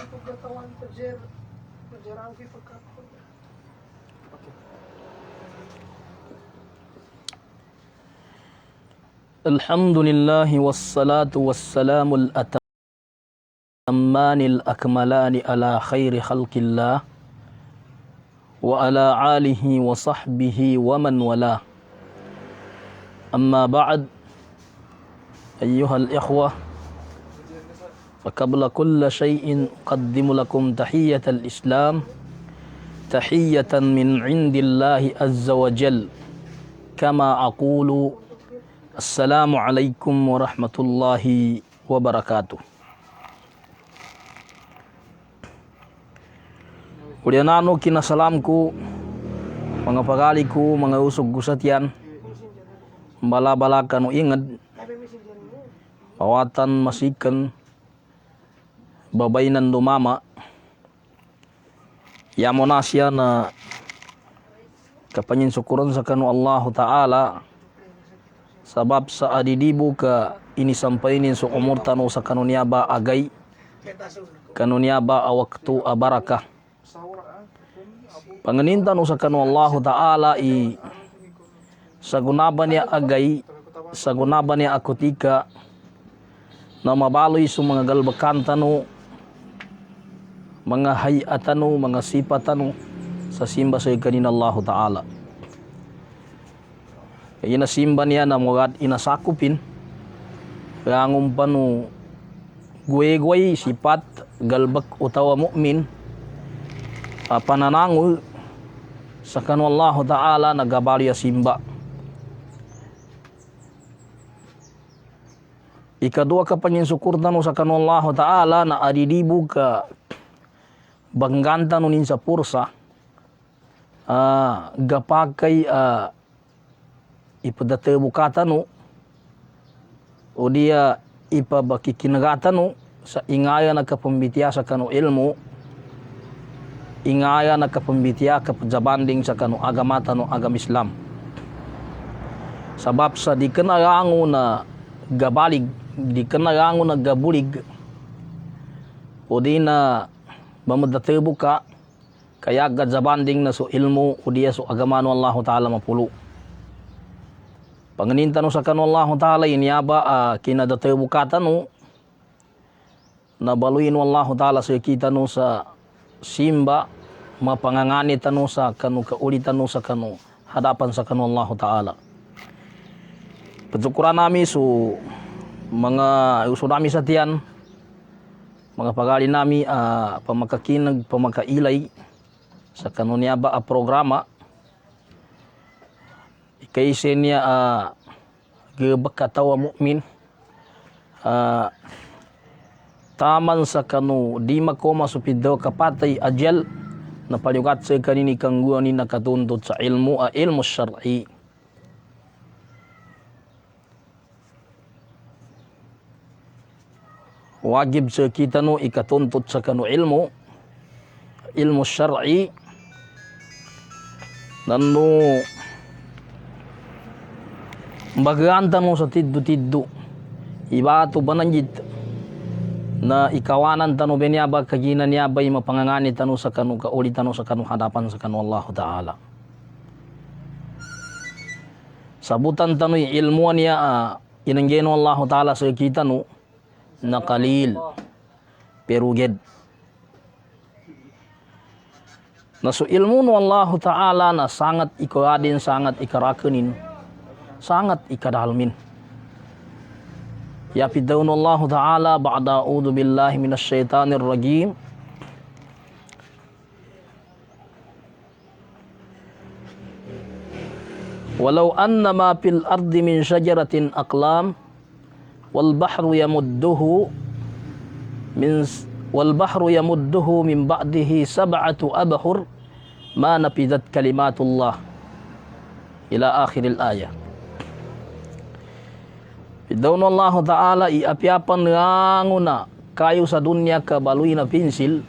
pagkatawan pajerang ki pagkakon. Alhamdulillah wassalatu wassalamul atammanil akmalani ala khairi khalqillah wa ala alihi wa sahbihi wa man wala. Amma ba'd, ayyuhal ikhwah, فقبل كل شيء أقدم لكم تحية الإسلام تحية من عند الله عز وجل كما أقول السلام عليكم ورحمة الله وبركاته. Kulianano kinasalamku, mga pagaliku, mga usog gusatyan, balabalakan o ingad, pawatan masikan, babaynan dumama, yamo na siya na kapanyin sukuran sa kanu Allah Ta'ala sabab sa adidibu ka inisampainin sa umur tanu sa kanuniaba agay kanuniaba awaktu abaraka panganintan sa kanu Allah Ta'ala sagunaba niya agay sagunaba niya akutika na mabaloy sa mga galbakan tanu mga hayatanu, mga sipatanu sa simba sa kanin Allah Ta'ala. Kaya nasimba niya na mga inasakupin kaya ngumpanu guwe-guwe sipat galbak utawa mu'min pananangul sa kanu Allah Ta'ala nagabalya simba. Ikadua ka panginsukur tanu sa kanu Allah Ta'ala na adidibu ka bangganta nunin sa pursa gapakay ipadatebukatanu o dia ipabakikinagatan sa ingaya nagkapambitya sa kanu ilmu ingaya nagkapambitya kapajabanding sa kanu agamatanu agam Islam sabab sa di kanarango na gabalig di kanarango na gabulig o di na mamadatebu ka kaya gadzabanding na so ilmu o diya so agamano Allah Ta'ala mapulu. Panganintan sa kanu Allah Ta'ala inyaba kinadatebu ka tanu na baluin Allah Ta'ala sa kita no sa simba mapangangani tanu sa kanu kaulitan no sa kanu hadapan sa kanu Allah Ta'ala. Pagsukuran nami so mga uso nami sa tiyan mga pagali nami pamakakinag pamakailay sa kanuniaba programa ikayse niya gabakatawa mu'min taman sa kanu di makoma supidaw kapatay ajal na paliukat sa kanini kangguan ni nakatuntut sa ilmu syar'i. Wajib sa kita no ikatuntut sa kanu ilmu syar'i nanu baganta mo sa tiddu ibato bananjit na ikawanan tanu benyaba kaginan niya bay mapangangani tanu sa kanu kauli tanu sa kanu hadapan sa kanu Allah Ta'ala sabutan tanu ilmu niya inanggeno Allah Ta'ala sa kita no na kalil pero ged na so ilmu no Allah Ta'ala na sangat ikawadin sangat ikarakenin sangat ikadalmin ya fidaun Allah Ta'ala ba'da a'udzu billahi minasy syaithanir rajim walau annama fil ardi min syajaratin aqlam wal bahru yamudduhu min ba'dihi sab'atu abhur ma nafidat kalimatullah ila akhiril ayah. Bidawn Allah Ta'ala iapiapan nganguna kayo sa dunya ka baluy na pinsil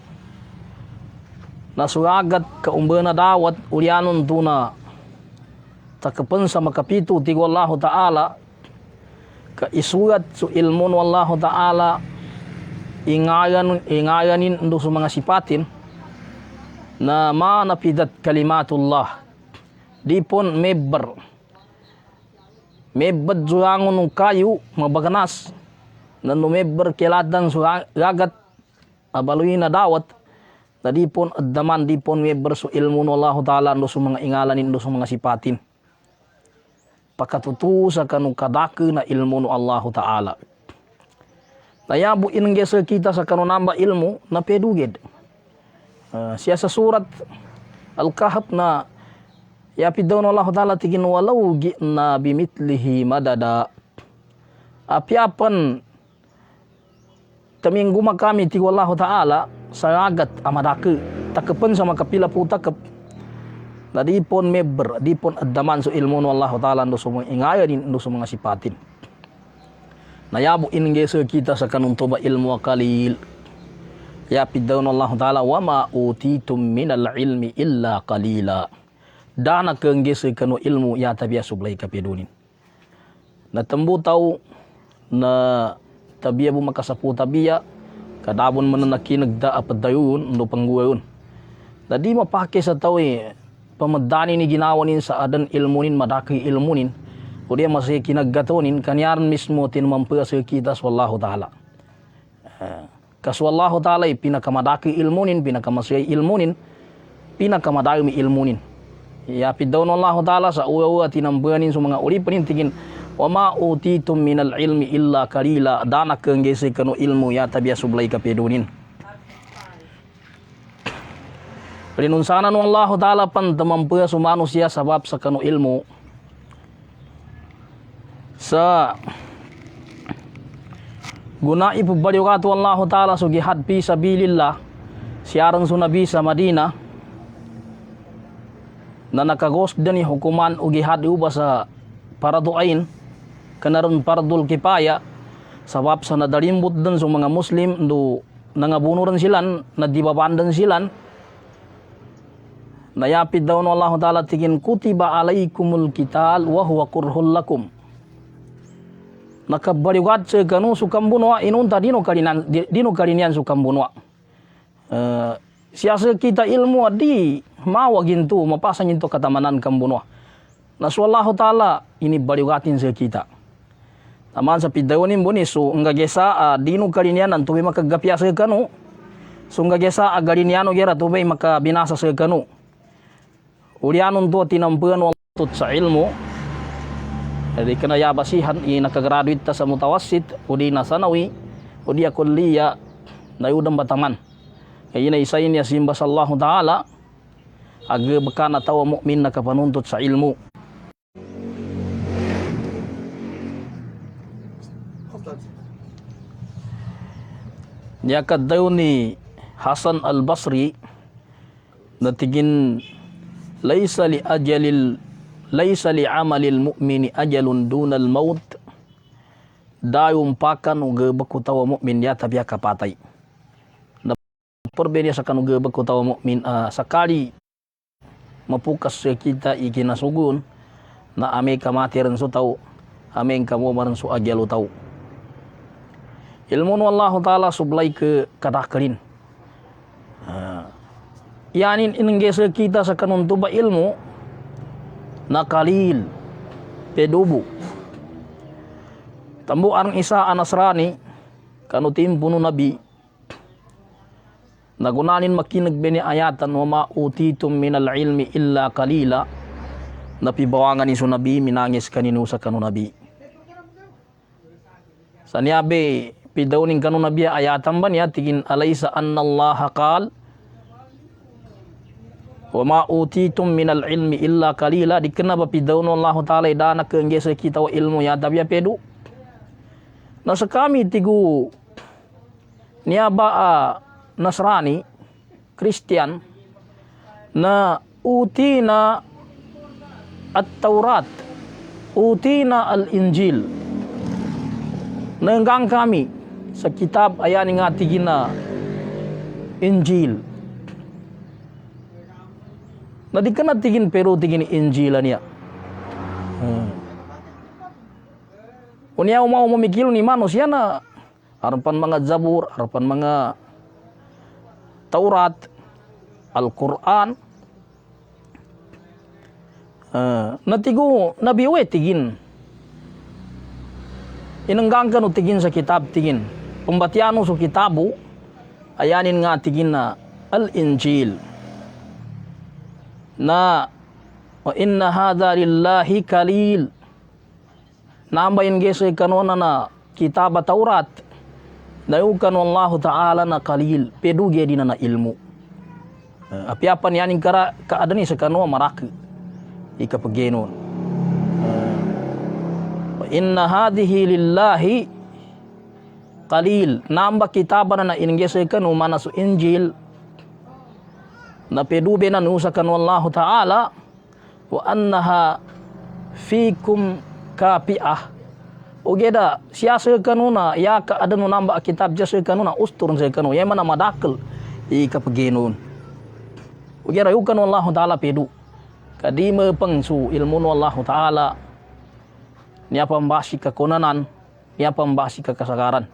na suragat ka umbena dawat ulyanon tuna takapan sa makapitu tigo Allah Ta'ala ka isurat su ilmun wallahu ta'ala ingayanin ndo sa mga sipatin na manapidat kalimatullah di pon mebbar zuangon ng kayu mabaganas na numebbar kiladan so gagat abaluin na dawat na di pon addaman di pon mebbar so ilmu no Allah Ta'ala ndo sa mga ingalanin ndo sa mga sipatin pakatutu sa kanong kadake na ilmu no Allah Ta'ala. Nayabu inanggesa kita sa kanunamba ilmu na pedugid. Siya sa surat Al-Kahf na yapid daw ng Allah Ta'ala tigin walau na bimitlihi madada. Apiapan taming gumakami ti Allah Ta'ala sa agat amadake. Takepan sa makapila po takep. Na di pon mebber, di pon addaman so ilmu ng Allah Ta'ala ndo sa mga ingayan ndo sa mga sipatin. Nayabu inggesa kita sa kanung tuba ilmu kalil. Yapid daw ng Allah Ta'ala wa ma utitum minal ilmi illa qalila. Dana kenggesa kanu ilmu ya tabiya sublay kapidunin. Natambu tau na tabiya bu makasapu tabiya kadabon mananaki nagda apadayun ndo pangguyon. Dadi mapake sa tao pamadani ni ginawanin sa adan ilmunin madaki ilmunin. O dia masih kinagatonin kanyaran mismo tinumampu sa kita wallahu ta'ala. Kaswallahu ta'ala pinakamadaki ilmunin, pinakamasay ilmunin, pinakamadami ilmunin. Yapid daw ng Allah Ta'ala sa uwa-uwa tinambanin sa mga ulipanin tingin wa ma utitum minal ilmi illa kalila danak kang gesi kanu ilmu ya tabiya sublay kapedunin. Rinunsana ng Allah Ta'ala pantamampu sa manusia sabab sa kanu ilmu sa guna ipabaliw ka to Allah Ta'ala so gihad fi sabilillah siaran so nabi sa Madina na nakagos dani hukuman o gihad uba sa paraduain kanaron paradul kipaya sabab sa nadalimbot dan so mga Muslim do nangabunuran silan nadibabandan silan nayapid daw no Allah Ta'ala tigin kutiba alaikumul qital wa huwa kurhul lakum. Nakabaliwat sa kanu sukam bunwa inunta dino kalinian sukam bunwa. Siasa kita ilmu di mawagin tu mapasan into katamanan kambunwa. Naswallahu Ta'ala ini baliwatin sa kita. Taman sa pidawanin buni so ngagesa dino kalinian tubay makagapya sa kanu. So ngagesa galiniano gera tubay makabinasa sa kanu. Ulianon to tinampuan waltut sa ilmu. Jadi kena ya basihan nakagraduate ta sa mutawassit o di na sanawi o di kulliya na udang bataman. Kaya na isayin ya simba sallahu ta'ala aga baka na tawa mu'min na kapanuntut sa ilmu. Niyakad daw ni Hasan al-Basri na tigin laysa li amalil mu'mini ajalun dunal maut dayum pakan uga bakutawa mu'min ya tabiya kapatay. Na perbeda sa kanuga bakutawa mu'min sakali mapukas sa kita ikinasugun na ame kamatiran so tau ame kamumaran so ajalu tau. Ilmu Allah Ta'ala sublay ke kadakalin. Yanin inenggesa kita sa kanuntuba ilmu na kalil pedubu tambu arang isa anasrani kanu timpuno nabi nagunanin makinagbeni ayatan wa ma utitum minal ilmi illa kalila napibawangan iso nabi minangis kanino sa kanu nabi saniabe pidawning kanu nabi ayatan ba niya tigin alaysa annallaha qal wa ma utitum minal ilmi illa kalila dikena bapidaw no Allah Ta'ala dana kenggesa kita wa ilmu ya tabiya pedu na sa kami tigu niaba Nasrani Kristian na utina at-Taurat utina al-Injil nanggang kami sa kitab ayan nga tigina Injil na di ka natigin pero tigin Injila niya. Unya umau mamikilo ni manusia na Arupan mga Zabur, arupan mga Taurat, Al-Quran. Natigo nabiwe tigin. Inanggang ka no tigin sa kitab tigin. Pembatiano sa kitabu, ayanin nga tigin na Al-Injil. Na wa inna hadha lillahi kalil. Nambayin gesa kanona na kitab Taurat. Dayukan Allah Ta'ala na kalil. Peduge din na ilmu. Apiapan yanin kara kaadani sa kanwa maraki. Ikapagenon. Inna hadhihi lillahi qalil. Namba kitaban na iningese kanu mana su Injil na pedube na nusa kanu Allah Ta'ala wa annaha fikum kapi'ah. Ogeda siasa kanu na ya ka adanu namba kitab jasa kanu na usturun se kanu ya mana madakal ikapagenon. Ogeda yukan Allah Ta'ala pedu kadima pengsu ilmu Allah Ta'ala niya pambasi ka konanan niya pambasi ka kasagaran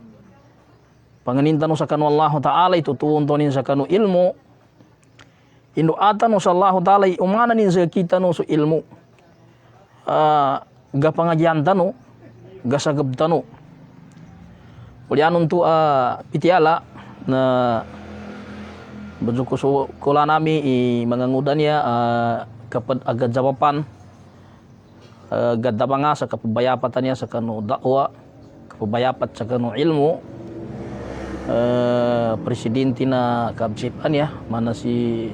panganintan sa kanu Allah Ta'ala itutuuntonin sa kanu ilmu inuatan sa Allah Ta'ala umananin sa kita no sa ilmu gapangagian tanu gasagab tanu ulianon tu pitiala na bajuko so kula nami mangangudan niya kapag agad jawapan gadda nga sa kapabayapatan niya sa kanu dakwa kapabayapat sa kanu ilmu presidente na kabsipan niya mana si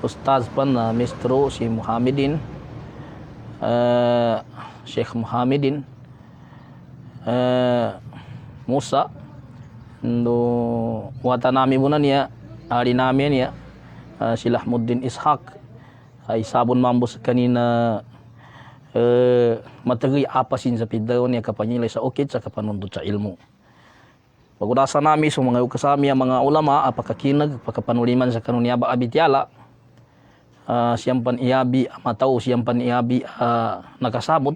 ustaz pan na mistro si Muhammadin Sheikh Muhammadin Musa ndo wata nami muna niya ari namin niya si Lahmuddin Ishaq ay sabon mambos kanina matagay apasin sa pidaw niya kapanyilay sa okit sa kapanundot sa ilmu. Pagudasa nami sa mga ukasami ang mga ulama apakakinag pagkapanuliman sa kanuniaba abitiala siyang paniyabi mataw siyang paniyabi nakasabot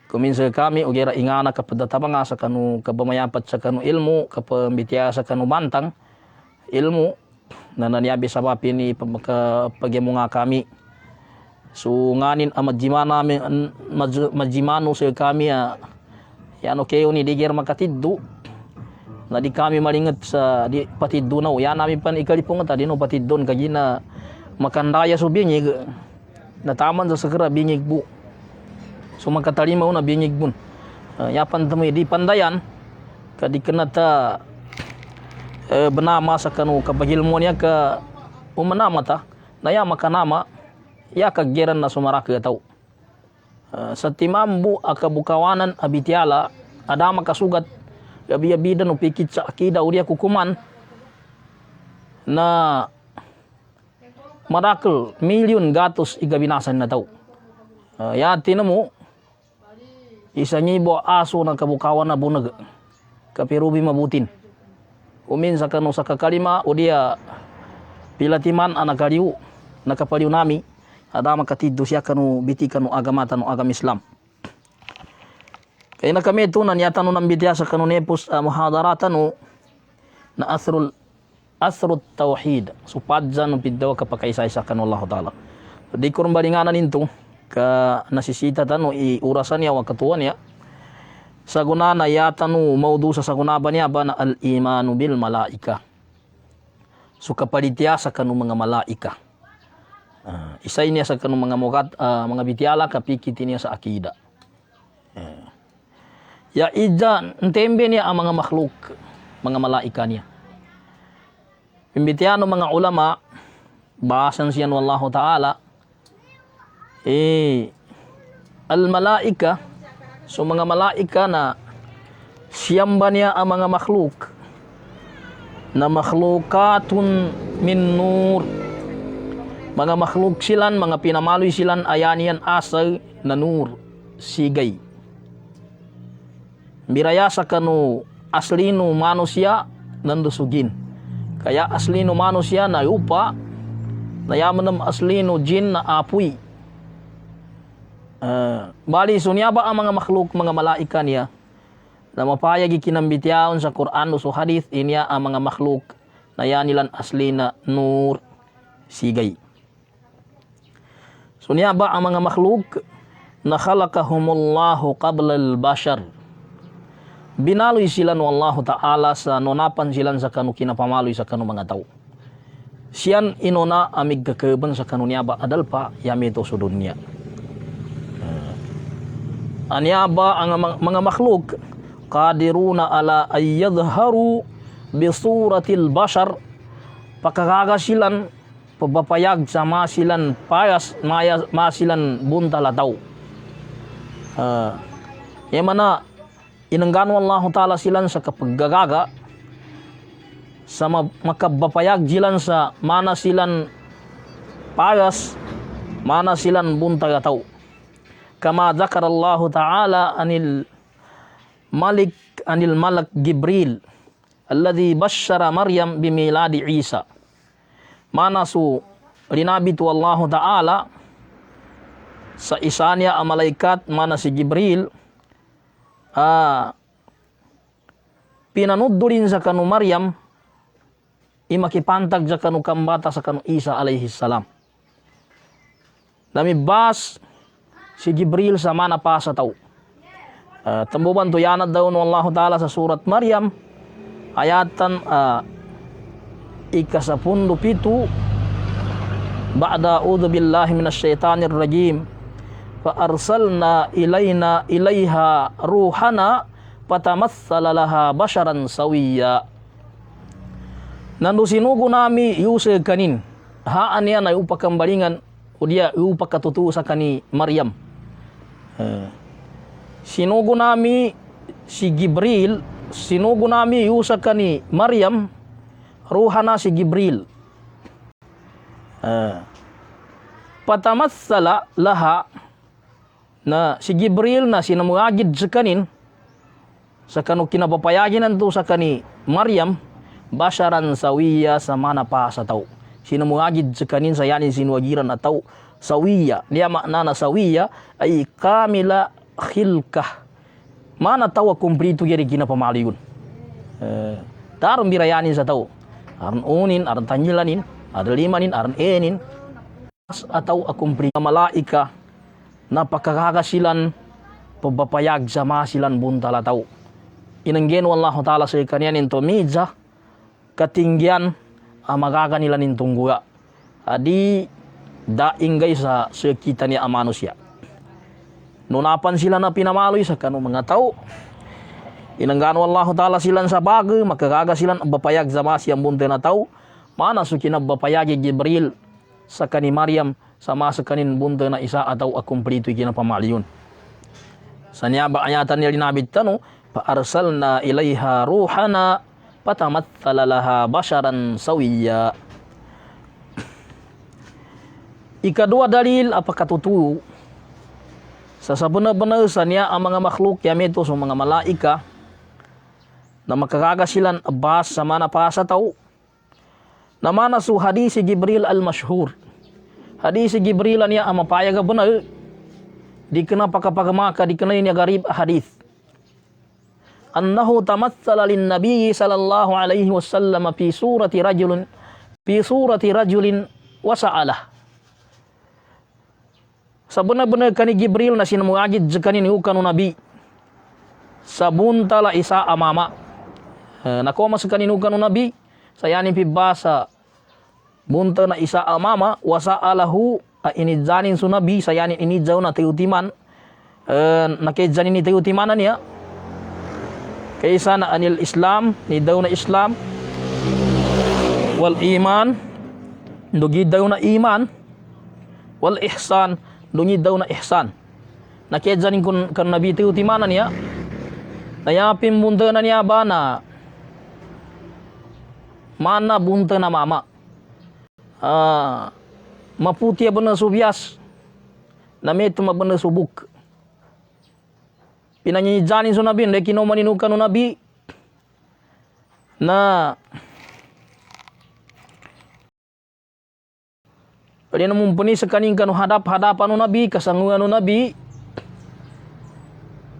kuminsa kami ugera ingana kapadatabanga sa kanu kabamayapat sa kanu ilmu kapambitiya sa kanu bantang ilmu na naniyabi sa papi ni pagyamu nga kami. So nganin majimano sa kami yan okay ni digir makatiddu na di kami malingat sa di patiddu na yan namin pan ikalipungan ta dino patiddon kagina makandaya so bingig nataman sa sakra bingig bu so magkatalima na bingig bun yapan tamoy di pandayan kadi kenata benama sa kanu kabagilmo niya ka umanama ta naya makanama ya kagiran na sumaraka tau sa timambu akabukawanan abitiala ada makasugat gabi-gabidan upikit sa akida uriya kukuman na marakal milyon gatos igabinasan na tau ya tinamo isa nyibo aso ng kabukawan na bunag kapirubi mabutin umin sa kanu sa kakalima udia pilatiman anakariu nakapaliw nami ada makatiddo siya kanu biti kanu agama tanu agam Islam kaya na kami tunan yata no nambitya sa kanu nepos muhadaratan na asrut tauhid supadjan no piddaw kapakaisa-isa kanu Allah Ta'ala di ko balinganan into ka nasisita tanu iurasan niya wa katuan niya sagunana yata no maudu sa sagunaba niya ba na al-imanu bil malaika so kapalitya sa kanu mga malaika isa niya sa kanong mga mukat mga bitiala kapikiti niya sa akida ya ija ntembe niya ang mga makhluk mga malaika niya pimbitiano mga ulama bahasan siya wallahu ta'ala al malaika so mga malaika na siyamba niya ang mga makhluk na makhlukatun min nur mga makhluk silan, mga pinamaloy silan ayanian asal na nur, sigay. Biraya sa kanu aslino manusia nandusugin. Kaya aslino manusia na upa, nayaman ng aslino jin na apoy. Bali, sunya ba ang mga makhluk, mga malaika niya, na mapayag ikinambitiyaon sa Quran o sa hadith inya ang mga makhluk na yanilan asli na nur sigay. So niya ba ang mga makhluk na khalaqahumullahu qabla al-bashar. Binaloy sila no Allah Ta'ala sa nonapan sila sa kanu kinapamaloy sa kanu mga tao. Siyan inona amig kakaban sa kanu niya ba adal pa yamito sa dunya. Anya ba ang mga makhluk qadiruna ala ay yadharu bi suratil bashar, pakakagasilan pabapayag sa masilan payas masilan buntalataw. Yamana inanggano Allah Ta'ala silan sa kapaggagaga sa makabapayag silan sa mana silan payas mana silan buntalataw. Kama dzakara Allah Ta'ala anil malak Jibril alladhi bashara Maryam bimiladi Isa. Mana su rinabitu Allah Ta'ala sa isa niya ang malaikat mana si Jibril pinanuddurin sa kanu Maryam imakipantag sa kanu kambata sa kanu Isa alayhi salam. Namibas si Jibril sa mana pa sa tao. Tambuban to yanad daw no Allah Ta'ala sa surat Maryam ayatan ikasapundo pitu ba'da a'udzu billahi minasy syaithanir rajim fa arsalna ilaiha ruhana patamassala laha basharan sawiyya. Nando sinugo nami yuse kanin haan niya na upakambalingan o dia upakatutu sa kani Maryam. Sinugo nami si Jibril, sinugo nami yusa kani Maryam ruhana si Jibril. Patamassala laha na si Jibril na sinamuagid sa kanin sa kanu kinapapayagin nanto sa kani Maryam basharan sawiya sa mana pa sa tao. Sinamuagid sa kanin sa yanin sinuagiran na tao sawiya. Niya makna na sawiya ay kamila khilkah. Mana tao kumplito yari kinapamaliyon. Tarong birayanin sa tao. Aran unin, aran tanyilanin, aran limanin, aran enin. Ataw akumplito malaika na pakakagasilan pabapayag sa masilan buntala tao. Inanggen Allah Ta'ala sa ikanyan into midja katinggian magaga nila nintong guya. Adi dainggay sa kita ni manusia. Nunapan sila na pinamaloy sa kanu mga tao. Inanggano Allah Ta'ala silan sa bagay, makagaga silan bapayag sa masiyang bunte na tao. Mana su kinabapayagi Jibril sa kani Maryam sa masa kanin bunte na isa ataw akumplito kinapamaliyon. Sa niya ba ayatan niya linabit tano, pa-arsalna ilaiha ruhana patamattala laha basharan sawiyya. Ikadua dalil apa katutuo sa benar-benar sa niya ang mga makhluk yamito sa mga malaika na makakagasilan abas sa mana pa sa tao. Na mana su hadis Jibril al-mashhur. Hadis Jibril niya ang mapayag benar. Di kena pakapagamaka di kena niya garib hadis. Annahu tamatsala lin nabiy sallallahu alaihi wasallam fi surati rajulin wa sa'alah. Sa benar-benar kani Jibril na sinamuagid sa kanin kanu nabi sa buntala isa amama. Nakoma sa kanin kanu nabi sa yanin pibasa bunta na isa amama wasa alahu inidzanin su nabi sa yanin inidzaw na tayutiman nakidzanin ni tayutimanan niya kaysa na anil Islam ni daw na Islam wal iman dugi daw na iman wal ihsan dungi daw na ihsan. Nakidzanin kan nabi tayutimanan niya nayapin bunta na niya ba na mana bunta na mama maputi benar subias na meto benar subuk pinanyijanin so nabi ndai kinomaninukan no nabi na pwede naman puni sa kaning kanu hadap-hadapan no nabi kasanguan no nabi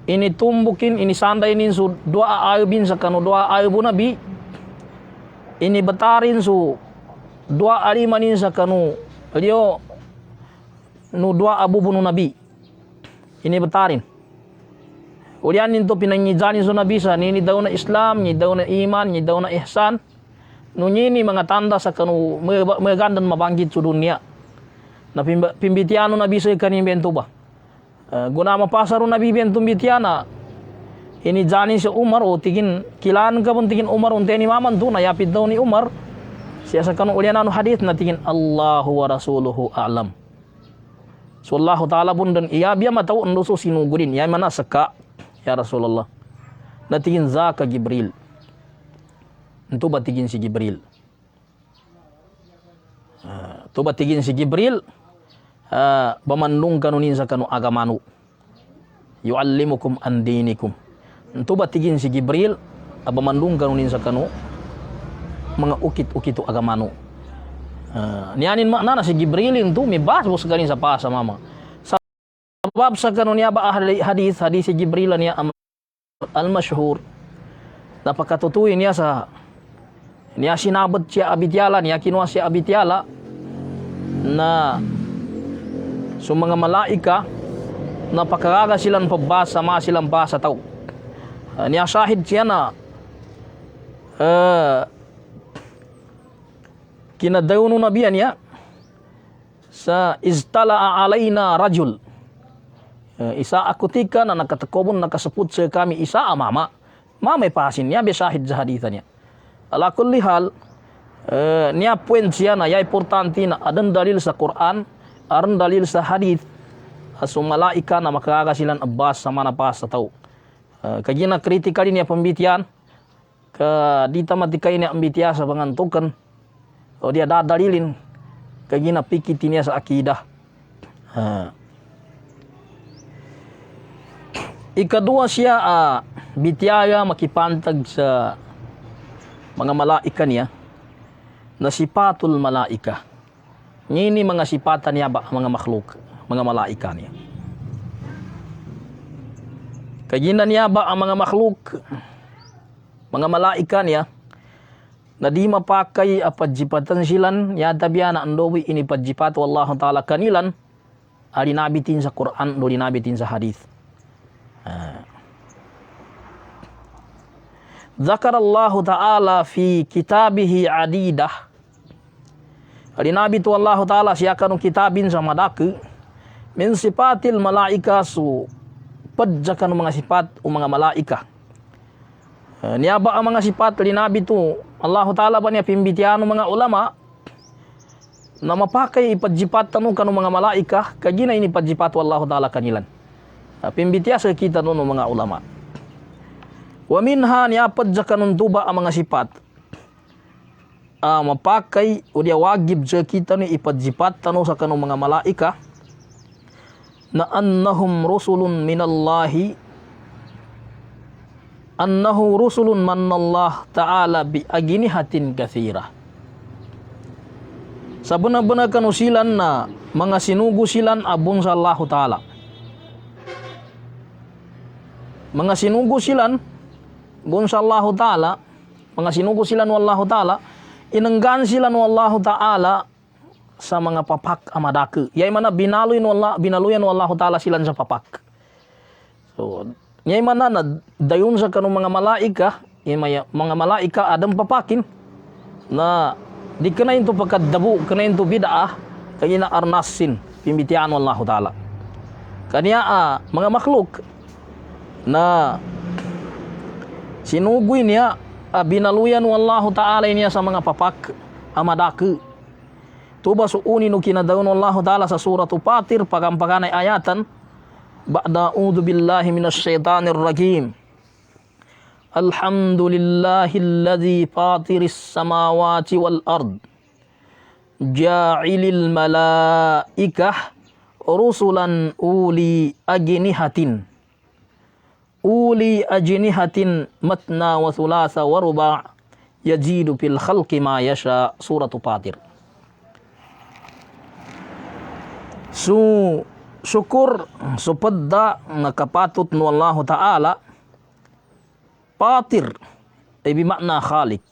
ini tumbukin, ini sandainin su dua ayubin sa kanu dua ayubu nabi, ini betarin su dua alimanin sa kanu dia nu dua abu bunu nabi, ini betarin. Ulian itu pinangijani su nabi sa ni daw na Islam, ni daw na iman, ni daw na ihsan. Nu ini mga tanda sa kanu magandang mabangkit su dunia. Na pimbitiano nabi sa kanin bento ba? Guna mapasaro nabi bento bitiana. Ini jani si Umar o tigin kilan ka pun tigin Umar unte ni maman tu na yapid daw ni Umar. Siya sa kanu ulian anu hadith na tigin Allahu wa rasuluhu a'lam. So Allah Ta'ala pun dan iya biya matau enduso sinugudin. Ya mana seka ya Rasulullah. Na tigin zaka Jibril. Itu batigin si Jibril. Itu batigin si Jibril. Bamandung kanunin sa kanu agamanu. Yu'allimukum an dinikum. Itu batigin si Jibril. Bamandung kanunin sa kanu mga ukit-ukit agamanu. Nianin makna na si Jibril itu mibas bos ganin sa pasa mama. Sebab sa kanu niya ba hadis si Jibril niya al-masyhur. Napakatutuin niya sa niya sinabot siya abityala, niya kinuha siya abityala na so mga malaika napakaraga silang pabasa, sama silang basa tao. Niya sahid siya na kinadaw no nabiyan niya sa iztala'a alayna rajul. Isa akutika na nakatakobon nakasaput sa kami isa mama. Mamay pasin niya besahid sa hadithan niya. Ala kulli hal niya point siya na ya importante na adan dalil sa Quran, aran dalil sa hadith aso malaika na makakasilan abbas sama na pas sa tao. Kagina kritikal niya pambitian ka dita matikay niya ambitiya sa pangantukan o dia dadalilin kagina pikit niya sa akidah. Ikadua siya bitiyaya makipantag sa mga malaika niya na sipatul malaika. Ngini mga sipatan niya ba mga makhluk, mga malaika niya. Kagina niya ba ang mga makhluk, mga malaika niya na di mapakay apadjipatan silan yata biya na andowi inipadjipat wallahu ta'ala kanilan alinabitin sa Quran do dinabitin sa hadith. Zakar Allah Ta'ala fi kitabihi adidah. Alinabi tu Allah Ta'ala siya kanong kitabin sa madaki min sipatil malaika su padja kanong mga sifat o mga malaika. Niaba ang mga sifat alinabi tu Allah Ta'ala ba niya pimbitiano mga ulama na mapakay ipadjipat tanong kanong mga malaika kagina ini padjipat Allah Ta'ala kanilan. Pimbitiya sa kita noon mga ulama. Wa minha niapad sa kanun tuba ang mga sifat. Mapakay o dia wagib sa kita ni ipadjipat tanong sa kanong mga malaika na annahum rusulun minallahi, annahu rusulun manallah ta'ala bi aginihatin kathira. Sa benar-benar kanusilan na mga sinugo silan abun sa Allah Ta'ala. Mga sinugo silan bun sa Allah Ta'ala, mga sinugo silan wa Allah Ta'ala, inanggan silan wa Allah Ta'ala sa mga papak amadake. Yay mana binaluyan wa Allah Ta'ala silan sa papak. So, yay mana na dayon sa kanong mga malaika, mga malaika adam papakin na di kana into pagkadabu, kana into bid'ah, kaya na arnasin, pimbitian wa Allah Ta'ala. Kanya mga makhluk na sinugoy niya binaluyan wallahu ta'ala niya sa mga papak amadake. Tuba suuni no kinadayon wallahu ta'ala sa suratu Fatir pagampaganay ayatan ba'da a'udzu billahi minasy syaithanir rajim. Alhamdulillahilladzi fatiris samawati wal ard ja'ilil malaikah rusulan uli ajnihatin matna wa thulatha wa ruba' yajidu fil khalqi ma yasha. Suratu Fatir. So syukur supadda nakapatot no Allah Ta'ala patir ay bimakna khalik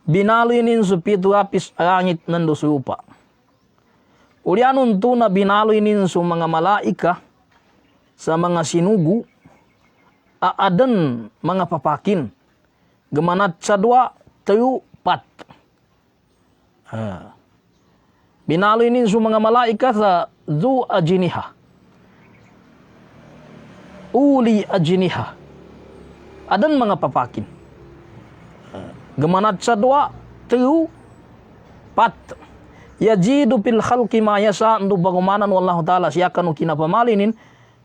binaloinin su pitu apis langit nando su lupa ulianon to na binaloinin su mga malaika sa mga sinugu aadan mga papakin gemanat sa dua tayo pat binaloinin su mga malaika sa zu ajiniha uli ajiniha adan mga papakin gemanat sa dua tayo pat yajidu fil khalqi ma yasa ndu bagumanan wallahu taala siya kanu kinapamalinin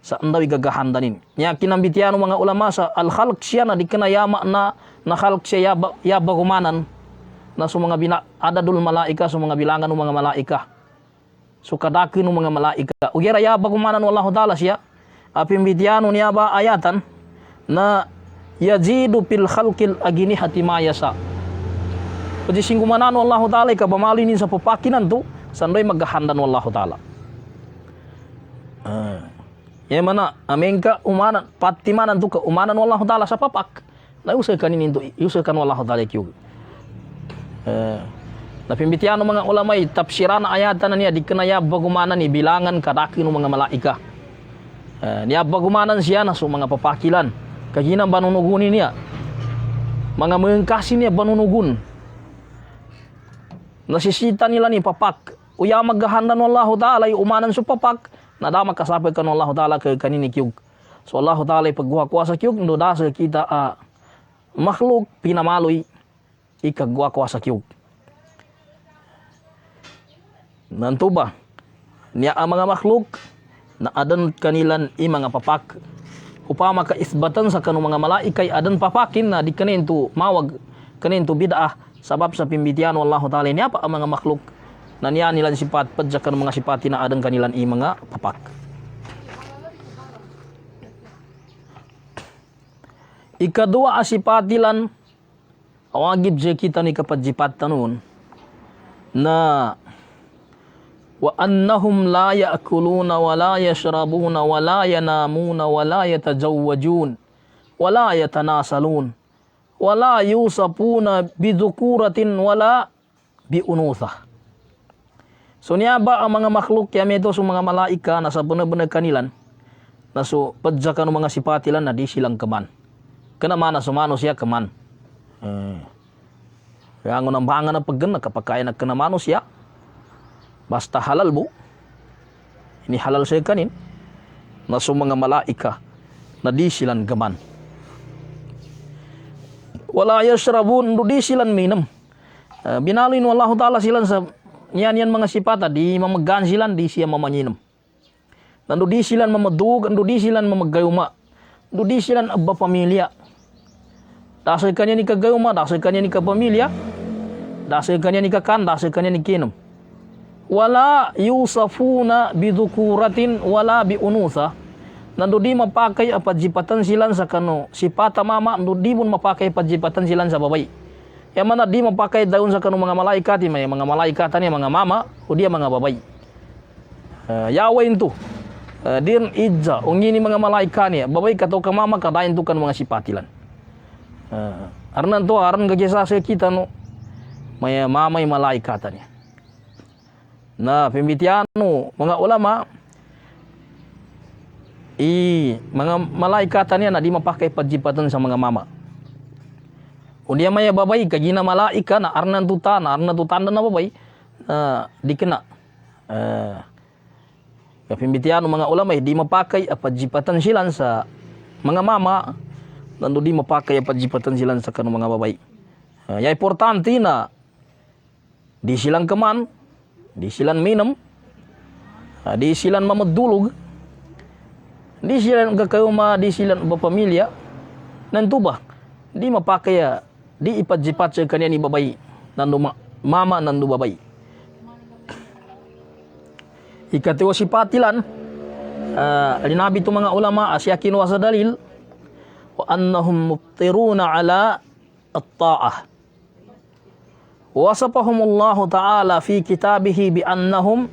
sa andawi gagahandanin nya kinambitiano mga ulama sa al khalq siya na dikena ya makna na khalq siya ya bagumanan na sa mga adadul malaika sa mga bilangan ng mga malaika so kadakin ng mga malaika ugera ya bagumanan wallahu taala siya apimbitiano niya ba ayatan na yajidu fil khalqil aginihati ma yasa pwede singgumanan wallahu taala ikabamalinin sa papakinan to sandoy maggahandan wallahu taala mana amengka umanan patimanan to ka umanan wallahu taala sa papak na usay kanin to usakan wallahu taala kyug napimbitiano mga ulama tafsiran ayatan niya dikenaya bagumanan ni bilangan kadakin ng mga malaika niya bagumanan siya na so mga papakilan kaginang banunugunin niya mga mengkasi niya banunugun nasisita nila ni papak uya maggahandan wallahu taala umanan su papak nadama kasapay kan wallahu taala kay kanini kyug so wallahu taala pagguha kuasa kyug ndo dasa kita makhluk pinamaloy ikagwa kuasa kyug nanto ba niya ang mga makhluk na adan kanilan mga papak upama ka isbatan sa kanong mga malaikay adan papakin na di kanin to mawag kanin to bid'ah sabab sa pimbitian wallahu taala niya pa ang mga makhluk na niya nilan sipat padya kanong mga sipati na adan kanilan mga papak ikadua asipatilan awagib je kita ni kapadjipat tanun na wa annahum la ya'kuluna wa la yashrabuna wa la yanamuna wa la yatajawwajun wa la yatanasalun wa la yusapuna bidhukuratin wa la biunutha. So niya ba ang mga makhluk yame ito sa mga malaika na sa benar-benar kanilan na so padyakan ng mga sipatilan na di silang kaman kanaman na sumano siya kaman kaya ang unang bangan na paggan nakapakain na kanamano siya basta halal bu ini halal siya kanin na so mga malaika na di silang gaman wala yashrabun di silang minum binalin wallahu taala silang sa yan mga sipata di mamagan silang di siya mamanyinom nando di silang mamadug nando di silang mamagayuma nando di silang abba pamilya dasay kanya ni kagayuma dasay kanya ni kapamilya dasay kanya ni kakan dasay kanya ni kinom wala yusafuna bidhukuratin wala biunutha nando di mapakai apadjipatan silan sa kano sipata mama nando di mun mapakai apadjipatan silan sa babay ya mana di mapakai daun sa kano mga malaikat may mga malaikatan ya mga mama o dia mga babay yawain tu din idza ungini mga malaikat niya babay kato ka mama kadain tu kan mga sipatilan arnan to aran gagesa sa kita no may mamay malaikatan niya na pimbitiano mga ulama mga malaikatan niya na di mapakai padjipatan sa mga mama o dia may babay kagina malaika na arnan tutan na babay dikena pimbitiano mga ulama di mapakai padjipatan silan sa mga mama nando di mapakai padjipatan silan sa kanong mga babay ya importante na di silang kaman di silang minum di silang mamadulog di silang gakayuma di silang bapamilya nanto ba di mapakaya di ipadjipat sa kanya ni babay nando mama nando babay ikatiwa sipatilan linabi to mga ulama asyakin wa sa dalil wa annahum muftiruna ala at-ta'ah wasafahumullahu ta'ala fi kitabihi bi annahum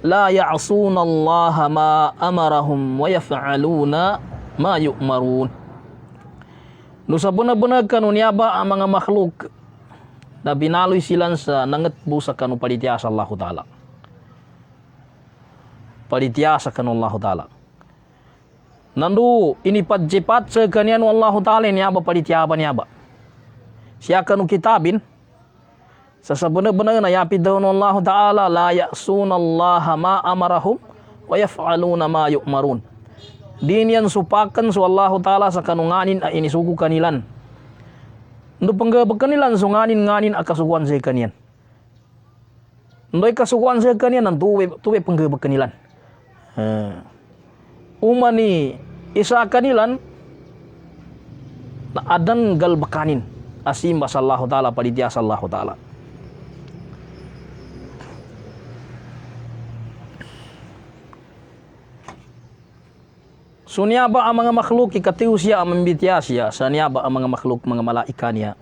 la ya'suna Allah ma amarahum wa yaf'aluna ma yu'marun. No sa bunag-bunag kanu niaba ang mga makhluk na binaloy silan sa nangatbu sa kanu palitiyasa Allah Ta'ala. Palitiyasa kanu Allah Ta'ala. Nandu inipadjipat sa kanyan Allah Ta'ala niaba palitiyaba niaba. Siya kanu kitabin sa sabuna-buna na yapid daw ng Allah Ta'ala la ya'suna Allah ma amarahum wa yaf'aluna ma yu'marun. Din yan supakan so Allah Ta'ala sa kanunganin a inisugo kanilan. Ndo panggabag kanilan so nganin akasuguan sa kanian. Ndo'y kasuguan sa kanian ng tuwe panggabag kanilan. Umani isa kanilan na adan galbakanin asim sa Allah Ta'ala palitiyasa Allah Ta'ala. So niyaba ang mga makhluk ikatiw siya ang mambitya siya sa niyaba ang mga makhluk mga malaika niya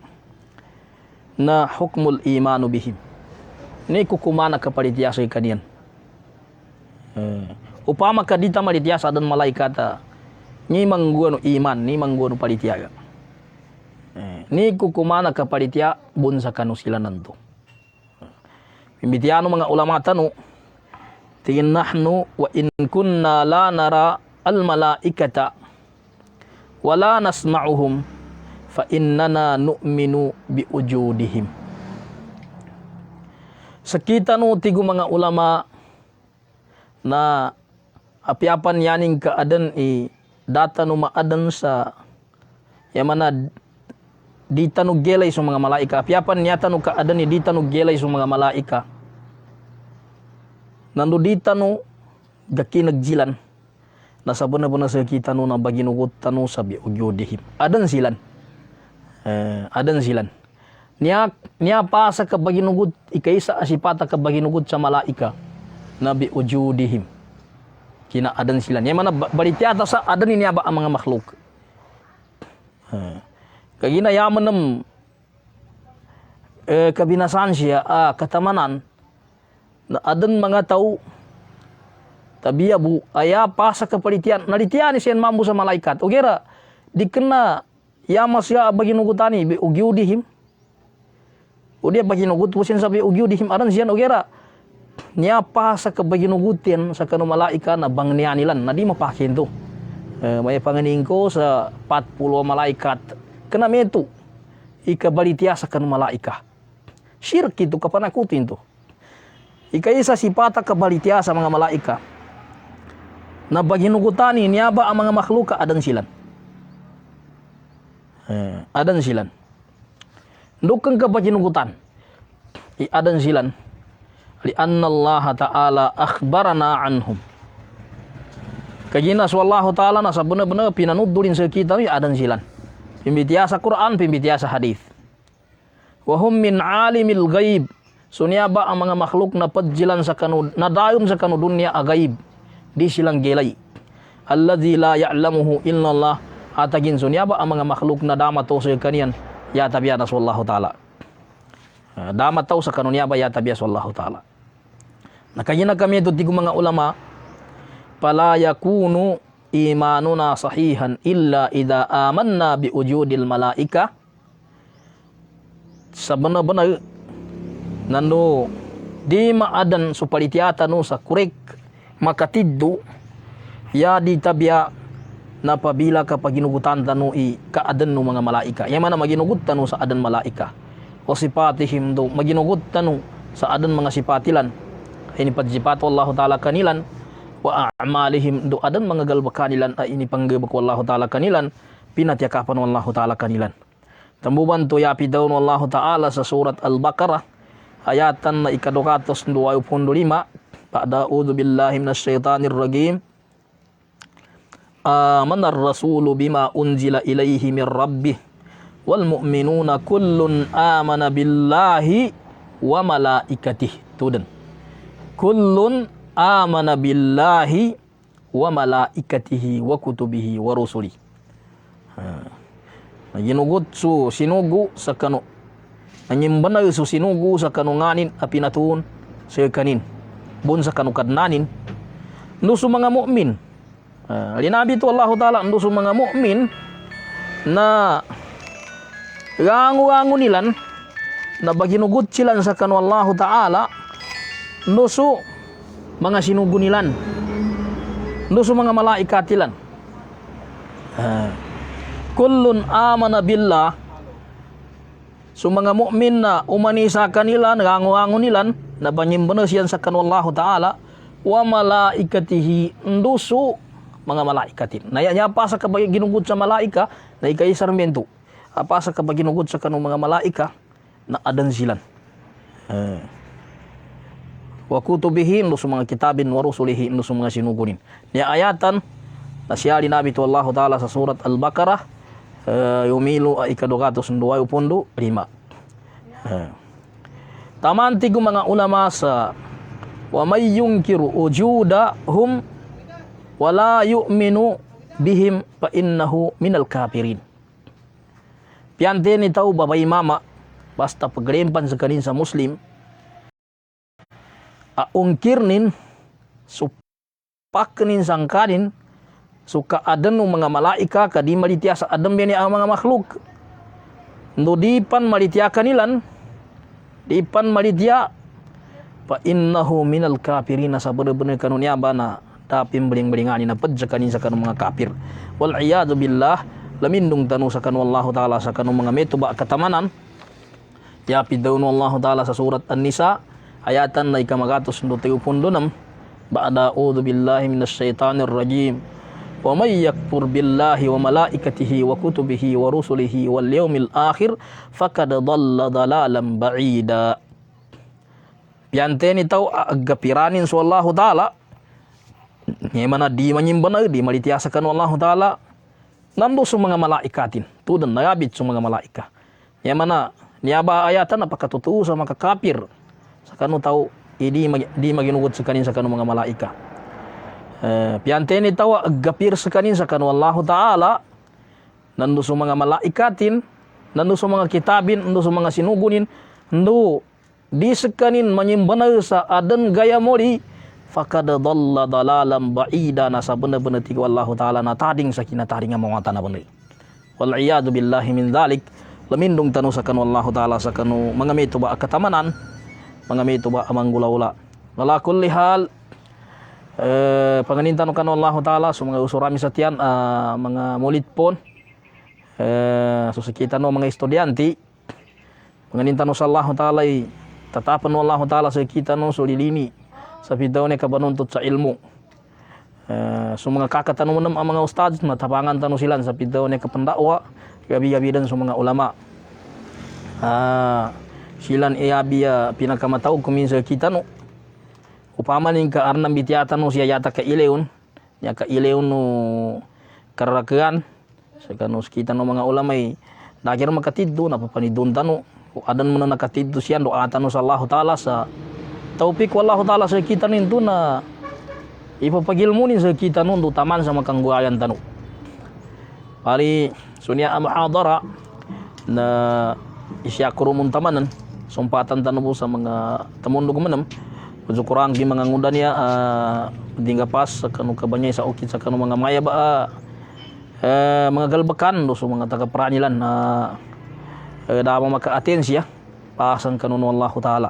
na hukmul imanu bihim. Ni kukumana kapalitya sa ikanian. Upama kadita malitya sa dan malaikata ni mangguano iman ni mangguano palitya. Ni kukumana kapalitya bun sa kanu sila nanto. Pimbityano mga ulama tanu tingin nahnu wa in kunna la nara al-malaikata wala nasma'uhum fa innana nu'minu bi ujudihim. Sakita no tigo mga ulama na apiapan yaning kaadan data no maadan sa yamana dita no gelay sa mga malaika. Apiapan niyata no kaadan dita no gelay sa mga malaika. Nando dita no gaki nagjilan nasa buna-buna sa kita no na baginugot tano sabi ugyodihim. Adan silan. Adan silan. Niya pa sa kabaginugot ikaysa asipata kabaginugot sa malaika nabi ugyodihim. Kina adan silan. Niya mana balitiyata sa adan niya ba ang mga makhluk. Kagina yaman ng kabinasan siya katamanan na adan mga tao tabiya bu aya pasa kapalitian nalitian siyan mambu sa malaikat ogera dikena yama siya baginugutani bi ugyudihim o dia baginugut pusin sabi ugyudihim aran siyan ogera niya pasa kabaginugutin sa kanu malaika na bangnian nilan na di mapakin to may panganing ko sa 40 malaikat kana metu ikabalitia sa kanu malaika syirk itu kapanakutin to ikaisa sipata kabalitia sa mga malaika na baginugutani niya ba ang mga makhluka adan silan. Adan silan. Dukang ka baginugutan. Adan silan. Lianna Allah Ta'ala akhbarana anhum. Kagina wallahu ta'ala na sa benar-benar pinanudulin sa kita ni adan silan. Pimbitiya sa Quran, pimbitiya sa hadith. Wahum min alimil ghaib. So niya ba ang mga makhluk na padjilan sa kanu, nadayon sa kanu dunya agaib. Di silang gelay. Alladzi la ya'lamuhu illallah. Atagin so niya ba ang mga makhluk na damato sa kaniyan yatabiya na sallallahu ta'ala. Damataw sa kanu niya ba yatabiya sallallahu ta'ala. Nakagina kami ito tigo mga ulama pala yakunu imanuna sahihan illa idha amanna bi ujudil malaika. Sa benar-benar nando di maadan supalitiyata no sa kurek makatiddo ya di tabya na pabila kapag ginugutan tanu kaadan no mga malaika. Yang mana maginugut tanu sa adan malaika. O sipatihim do maginugut tanu sa adan mga sipatilan. Ini padjipat wallahu ta'ala kanilan wa a'malihim do adan mga galba kanilan ini panggabak wallahu ta'ala kanilan pinatyakapan wallahu ta'ala kanilan. Tambuban to yapi daun wallahu ta'ala sa surat Al-Baqarah ayatan na ikadukatos 25 Ba'da a'udzu billahi minasyaitonir rajim. Amanar rasulu bima unzila ilaihi mir rabbih wal mu'minuna kullun amana billahi wa malaikatihi. Tudan. Kullun amana billahi wa malaikatihi wa kutubihi wa rusuli. Ginugot su sinugu sa kanu. Nanyimbana su sinugu sa kanunganin apinatun sa kanin. bunsa kanukadnanin ndo sa mga mu'min. Linabi to Allah Ta'ala ndo sa mga mu'min na rangu-rangu nilan na baginugot silan sa kanu Allah Ta'ala ndo sa mga sinugo nilan ndo sa mga malaikatilan. Kullun amana billah, so mga mu'min na umanisa kanila, nanganguangon nilan, na banyimbanas yan sa kanu Allah Ta'ala, wa malaikatihi, nduso mga malaikatin. Naya pa sa kabag ginugod sa malaika, na ikay sarmento. Apa sa kabag ginugod sa kanu mga malaika, na adan silan. Wa kutubihi, nduso mga kitabin, wa rusulihi, nduso mga sinugunin. Niya ayatan, na siya linabi to Allah Ta'ala sa surat Al-Baqarah, yumilu ikadugatos nduwa upondo 5. Tamanti ko mga ulama sa wa may yungkiru ujudahum wala yu'minu bihim fa innahu minal kafirin. Piante ni tao babay mama basta pagrimpan sa kanin sa muslim aungkirnin supaknin sangkanin suka adan ng mga malaika kadi malitya sa adam bini ang mga makhluk. Ndo dipan malitya kanilan, dipan malitya pa innahu minal kafirin, sa bener-bener kanunya bana tapim beling-belingani na pedja kanin sa kanong mga kafir. Wal iyadu billah, lamindung tanu sa kanu Allah Ta'ala sa kanong mga metuba katamanan. Ya pidaw no Allah Ta'ala sa surat An-Nisa ayatan na ikamagatos ndo tayo pundonam ba'da a'udzu billahi minasy syaithanir rajim. Wa may yakfur billahi wa malaikatihi wa kutubihi wa rusulihi wal yawmil akhir faqad dhalla dhalalan ba'ida. Piante ni tao agapiranin sa Allah Ta'ala niya mana di manyimbana di malitiasa kan Allah Ta'ala nando sa mga malaikatin tudan nagabit sa mga malaika niya mana niya ba ayatan napakatutuo sa mga kafir sa kanu tao di maginugot sa kanin sa kanu mga malaika. Piante ni tawa aggapir sa kanin sa kanu Allah Ta'ala nando sa mga malaikatin, nando sa mga kitabin, nando sa mga sinugunin, nando di sa kanin manyimbana sa adan gaya mori faqad dhalla dalalan ba'ida, na sa bener-bener ti Allah Ta'ala na tading sa kinataring nga mga tanaban. Wal iyadu billahi min dhalik, lamindong tanu sa kanu Allah Ta'ala sa kanu mga metuba katamanan, mga metuba amang gula-ula. Wala kulli hal, panganintan kan Allah Ta'ala so mga usurami sa tiyan mga mulit pon so sakita no mga estudyante panganintan sa Allah Ta'ala tatapan no Allah Ta'ala sa kita no sulilini sa pidaw ni kabanuntot sa ilmu. So mga kakatanong ang mga ustad natapangan tanong sila sa pidaw ni kapandakwa gabi-gabi dan sa mga ulama silan iabiya pinakamatawag kuminsa kita no upaman ka arnam bitiatan no siya yata ka ileon no karakean sa kanus kita no mga ulamay nakir makatiddo napapanidon tano adan mo na nakatiddo siya do atan no sa Allah Ta'ala sa taupik wallahu Ta'ala sa kita ninto na ipapagilmunin sa kita no do taman sa makangguayan tano pari sunya muhadara na isya kurumun tamanan sumpatan tano po sa mga tamundog manam kung kurang di mga nguda niya dinga pas sa kanu kabanyay sa ukit sa kanu mga maya ba mga galbakan do so mga taga-pranilan na dama maka-atensya pasan kanu Allah Ta'ala.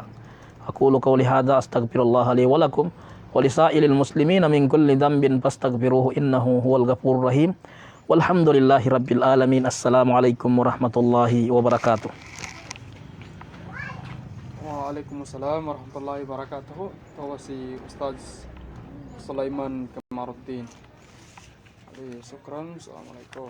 Aqulu qawli hadha astaghfirullah li wa lakum wa lisailil muslimina min kulli dhanbin fastaghfiruhu innahu huwal ghafurur rahim. Walhamdulillahi rabbil alamin. Assalamualaikum warahmatullahi wabarakatuh. Waalaikumsalam warahmatullahi wabarakatuh. Tawa si Ustaz Sulaiman Kamaruddin. Syukran. Assalamualaikum.